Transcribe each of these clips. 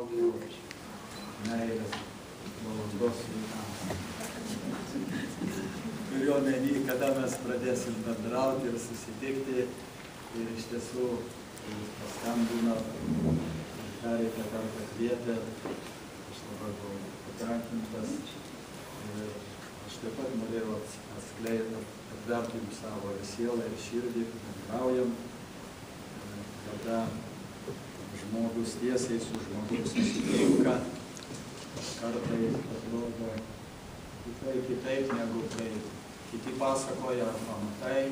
pasauliu, meilės, valandos sveikatos. Turiu omeny, kada mes pradėsim bendrauti ir susitikti, ir iš tiesų paskambino, pereitą kartą kvietė, aš labai buvau patenkintas ir aš taip pat norėjau atverti jums savo ir sielą, ir širdį, bendraujam, kada žmogus tiesiai su žmogus susitinka, kartais atrodo kitaip negu kai kiti pasakoja ar pamatai.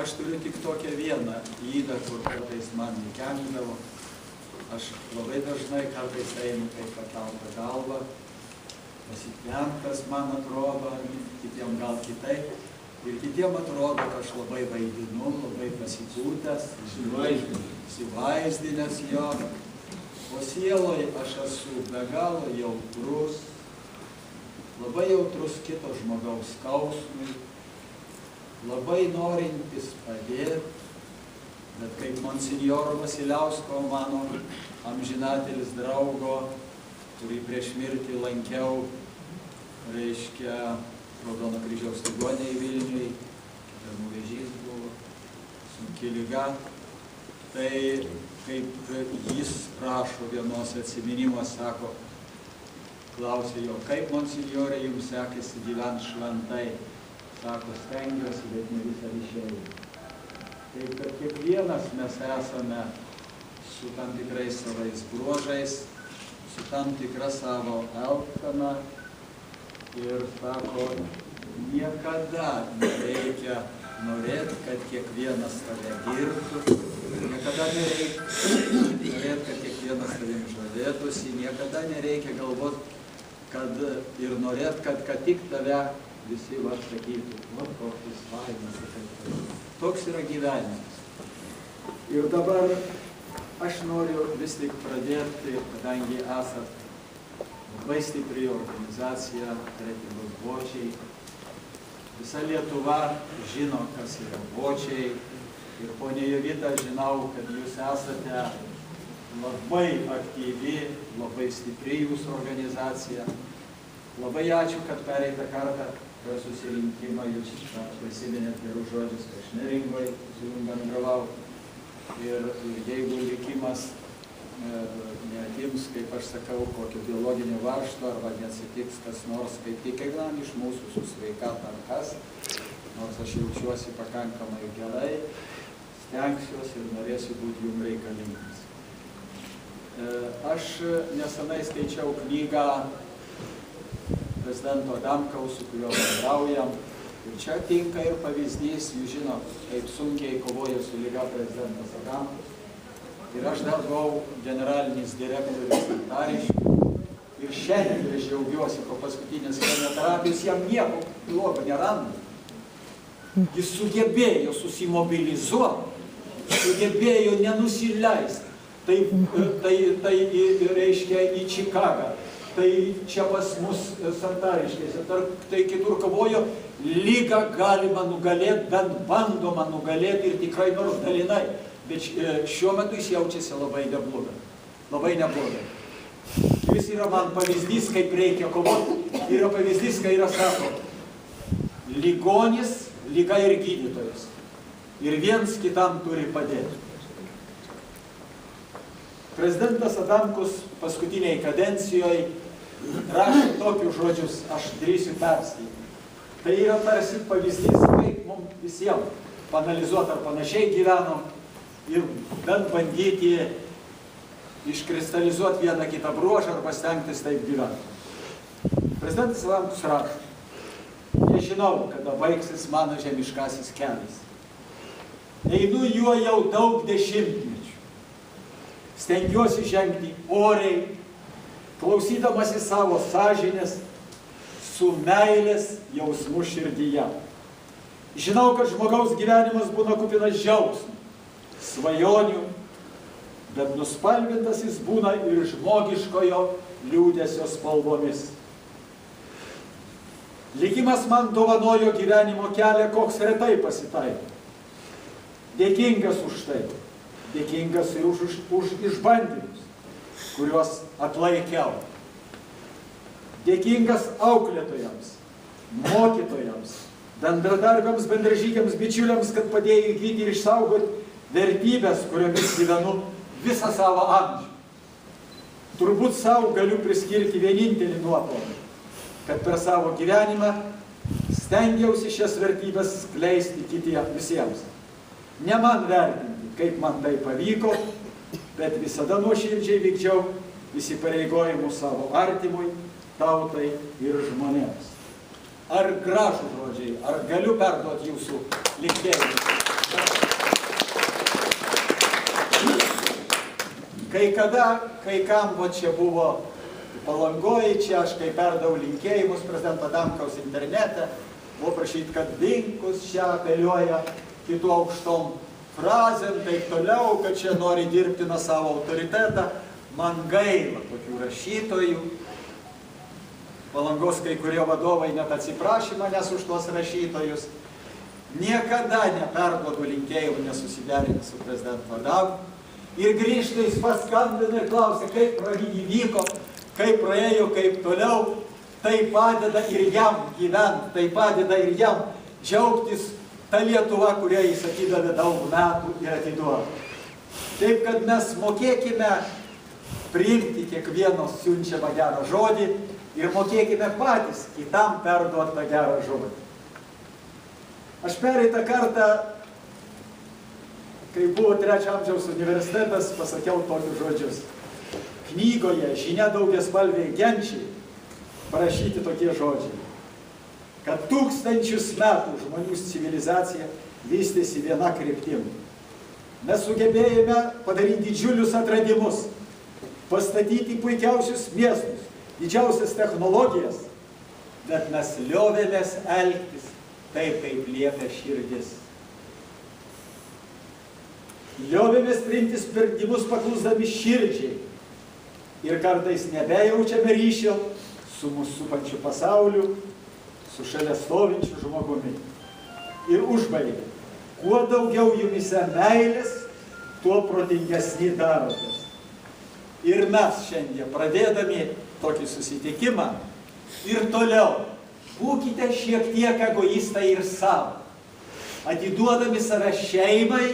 Aš turiu tik tokią vieną ydą, kur kartais man įkenkdavo. Aš labai dažnai kartais einu kaip pakeltą galvą, pasitempęs man atrodo, kitiem gal kitaip. Ir kitiem atrodo, kad aš labai vaidinu, labai pasipūtęs, įsivaizdinęs jo. O sieloje aš esu be galo jautrus, labai jautrus kito žmogaus skausmui, labai norintis padėti, bet kaip monsinjoro Vasiliausko, mano amžinatelis draugo, kurį prieš mirtį lankiau, reiškia, Raudono Kryžiaus ligoninėje Vilniuje, Kernų vėžys buvo, sunki liga. Tai kaip jis rašo vienos atsiminimuose, sako, klausė jo, kaip monsinjorė jums sekėsi gyventi šventai? Sako, stengiuosi, bet ne visą išėjau. Taip, kad kiekvienas mes esame su tam tikrais savais bruožais, su tam tikra savo elgsena. Ir sako, niekada nereikia norėti, kad kiekvienas tave girtų, niekada nereikia norėti, kad kiekvienas tavim žavėtųsi, niekada nereikia galvoti, kad ir norėti, kad tik tave visi sakytų, koks jis fainas ir taip toliau. Toks yra gyvenimas. Ir dabar aš noriu vis tik pradėti, kadangi esat labai stipri organizacija, Kretingos bočiai. Visa Lietuva žino, kas yra bočiai. Ir ponia Jovita, žinau, kad jūs esate labai aktyvi, labai stipri jūsų organizacija. Labai ačiū, kad pereitą kartą per susirinkimą jūs prisiminėt gerus žodžius, kai aš Neringoj su jums bendravau. Ir jeigu likimas neatims, kaip aš sakau, kokio biologinio varžto, arba neatsitiks kas nors, kaip tik kiekvienam iš mūsų su sveikata ar kas, nors aš jaučiuosi pakankamai gerai, stengsiuosi ir norėsiu būti jums reikalingas. Aš nesenai skaičiau knygą prezidento Adamkaus, su kuriuo bendraujam, ir čia tinka ir pavyzdys, jūs žinot, kaip sunkiai kovoja su liga prezidentas Adamkus. Ir aš dar buvau generalinis direktorius Santariškių. Ir šiandien aš džiaugiuosi po paskutinės chemoterapijos, jam nieko blogo neranda. Jis sugebėjo susimobilizuoti, sugebėjo nenusileisti. Tai reiškia į Čikagą, tai čia pas mus Santariškėse, tai kitur kovojo, lygą galima nugalėti, bent bandoma nugalėti ir tikrai nors dalinai. Bet šiuo metu jis jaučiasi labai neblogai. Labai neblogai. Jis yra man pavyzdys, kaip reikia kovoti. Yra pavyzdys, kai yra sako, ligonis, liga ir gydytojas. Ir viens kitam turi padėti. Prezidentas Adamkus paskutiniai kadencijoje rašė tokius žodžius, aš drįsiu perskaityti. Tai yra tarsi pavyzdys, kaip mums visiems panalizuoti ar panašiai gyvenom, ir bent bandyti iškristalizuoti vieną kitą bruožą arba stengtis taip gyventi. Prezidentas Adamkus rašo, nežinau, kada baigsis mano žemiškasis kelias. Einu juo jau daug dešimtmečių. Stengiuosi žengti oriai, klausydamasi savo sąžinės, su meilės jausmu širdyje. Žinau, kad žmogaus gyvenimas būna kupinas džiaugsmo, svajonių, bet nuspalvintas jis būna ir žmogiškojo liūdesio spalvomis. Likimas man dovanojo gyvenimo kelią, koks retai pasitaiko. Dėkingas už tai, dėkingas ir už išbandymus. kuriuos atlaikiau. Dėkingas auklėtojams, mokytojams, bendradarbiams, bendražygiams, bičiuliams, kad padėjo įgyti ir išsaugoti vertybės, kuriomis gyvenu visą savo amžių. Turbūt savo galiu priskirti vienintelį nuopelną, kad per savo gyvenimą stengiausi šias vertybės skleisti kitiems visiems. Ne man vertinti, kaip man tai pavyko, bet visada nuoširdžiai vykdžiau įsipareigojimus savo artimui, tautai ir žmonėms. Ar gražų žodžiai, ar galiu perduoti jūsų linkėjimus? Kai kam va čia buvo Palangoje, čia aš kai perdavau linkėjimus prezidento Adamkaus internete, buvo prašyti, kad Vinkus čia apeliuoja kitų aukštom frazėm, taip toliau, kad čia nori dirbti nuo savo autoritetą. Man gaila tokių rašytojų. Palangos kai kurie vadovai net atsiprašė manęs už tuos rašytojus. Niekada neperduodu linkėjimų nesusiderinti su prezidentu Adamu. Ir grįžta jis paskambina ir klausia, kaip įvyko, kaip praėjo, kaip toliau. Tai padeda ir jam gyventi, tai padeda ir jam džiaugtis ta Lietuva, kurią jis atidavė daug metų ir atiduoda. Taip, kad mes mokėkime priimti kiekvieno siunčiamą gerą žodį ir mokėkime patys kitam perduoti tą gerą žodį. Aš pereitą kartą, kai buvo Trečio amžiaus universitetas, pasakiau tokius žodžius. Knygoje Žinia daugiaspalviai genčiai parašyti tokie žodžiai, kad 1000 metų žmonių civilizacija vystėsi viena kryptim. Mes sugebėjome padaryti didžiulius atradimus, pastatyti puikiausius miestus, didžiausias technologijas, bet mes liovėmės elgtis taip, kaip liepia širdis. Liovėmės priimti sprendimus paklusdami širdžiai ir kartais nebejaučiame ryšio su mūsų supančiu pasauliu, su šalia stovinčiu žmogumi. Ir užbaigė, kuo daugiau jumise meilės, tuo protingesni darotės. Ir mes šiandien, pradėdami tokį susitikimą, ir toliau, būkite šiek tiek egoistai ir savo, atiduodami save šeimai,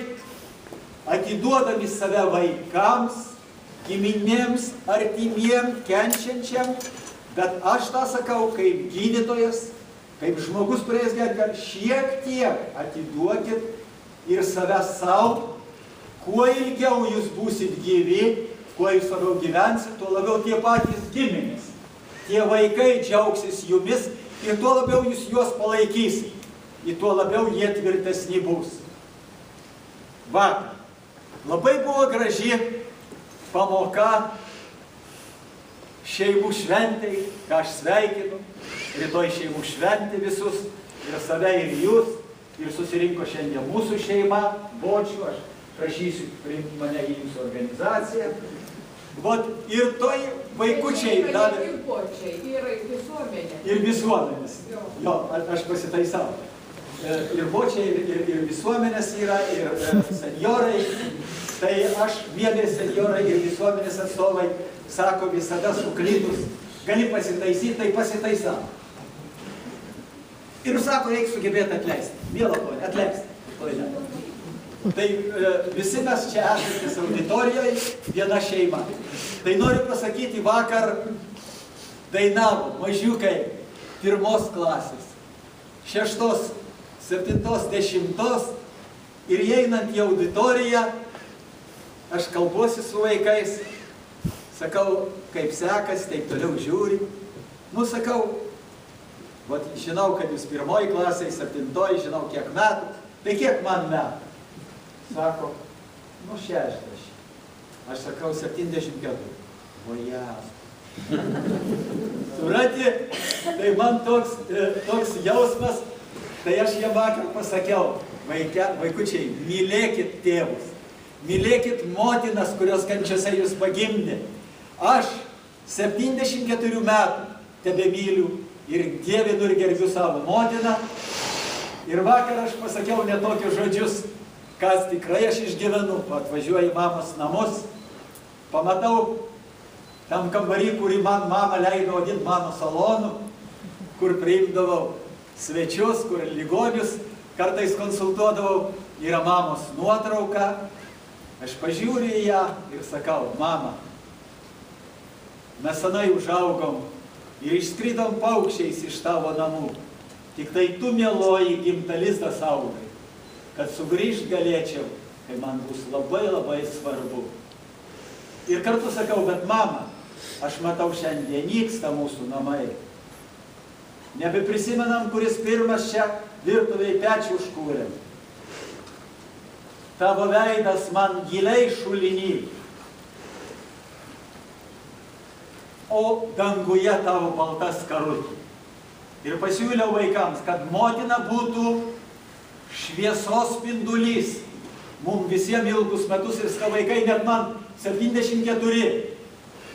atiduodami save vaikams, giminėms, artimiem, kenčiančiam, bet aš tą sakau kaip gydytojas, kaip žmogus turės gerti, šiek tiek atiduokit ir save savo, kuo ilgiau jūs būsit gyvi, kuo jūs labiau gyvensit, tuo labiau tie patys giminės, tie vaikai džiaugsis jumis ir tuo labiau jūs juos palaikysit, ir tuo labiau jie tvirtesni bus. Vakar labai buvo graži pamoka šeimų šventai, ką aš sveikinu, rytoj šeimų šventė visus, ir save, ir jūs, ir susirinko šiandien mūsų šeima, Bočių, aš prašysiu priimti mane į jūsų organizaciją. Ir toj vaikučiai davė... Ir Bočiai, ir visuomenė. Ir visuomenės. Jo, aš pasitaisau. Ir Bočiai, ir visuomenės yra, ir senjorai. Tai aš, mėly senjorai ir visuomenės atstovai, sako visada suklydus, gali pasitaisyti, tai pasitaisau. Ir sako, reikia sugebėti atleisti. Mėla ponė, atleisti. Tai visi mes čia esantys auditorijoje, viena šeima. Tai noriu pasakyti, vakar dainavo mažiukai 1 klasės, 6, 7, 10 ir įeinant į auditoriją, aš kalbuosi su vaikais, sakau, kaip sekas, taip toliau žiūri. Sakau, žinau, kad jūs 1 klasėje, 7, žinau kiek metų, tai kiek man metų? Sako, 60. Aš sakau, 74. O jas. Surati, tai man toks jausmas, tai aš jam vakar pasakiau, vaikučiai, mylėkit tėvus, mylėkit motinas, kurios kančiose jūs pagimdė. Aš 74 metų tebemyliu ir dievinu ir gerbiu savo motiną. Ir vakar aš pasakiau ne tokius žodžius, kas tikrai aš išgyvenu. Atvažiuoju į mamos namus, pamatau tam kambarį, kurį man mama leido vadinti mano salonu, kur priimdavau svečius, kur ligonius kartais konsultuodavau, yra mamos nuotrauka. Aš pažiūriu į ją ir sakau, mama, mes senai užaugom ir išskridom paukščiais iš tavo namų. Tik tai tu, mieloji, gimtą lizdą saugai, kad sugrįžt galėčiau, tai man bus labai labai svarbu. Ir kartu sakau, bet mama, aš matau šiandien nyksta mūsų namai. Nebeprisimenam, kuris pirmas čia virtuvėj pečių užkūrė. Tavo veidas man giliai šuliny, o danguje tavo balta skarutė. Ir pasiūliau vaikams, kad motina būtų šviesos spindulys. Mums visiems ilgus metus ir vaikai, net man 74.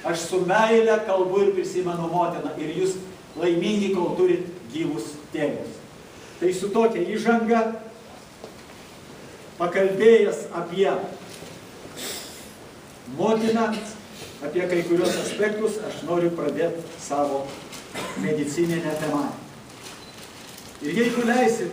Aš su meile kalbu ir prisimenu motiną. Ir jūs laimingi, kol turit gyvus tėvus. Tai su tokia įžanga, pakalbėjęs apie motiną, apie kai kurios aspektus, aš noriu pradėti savo medicininę temą. Ir jeigu leisit,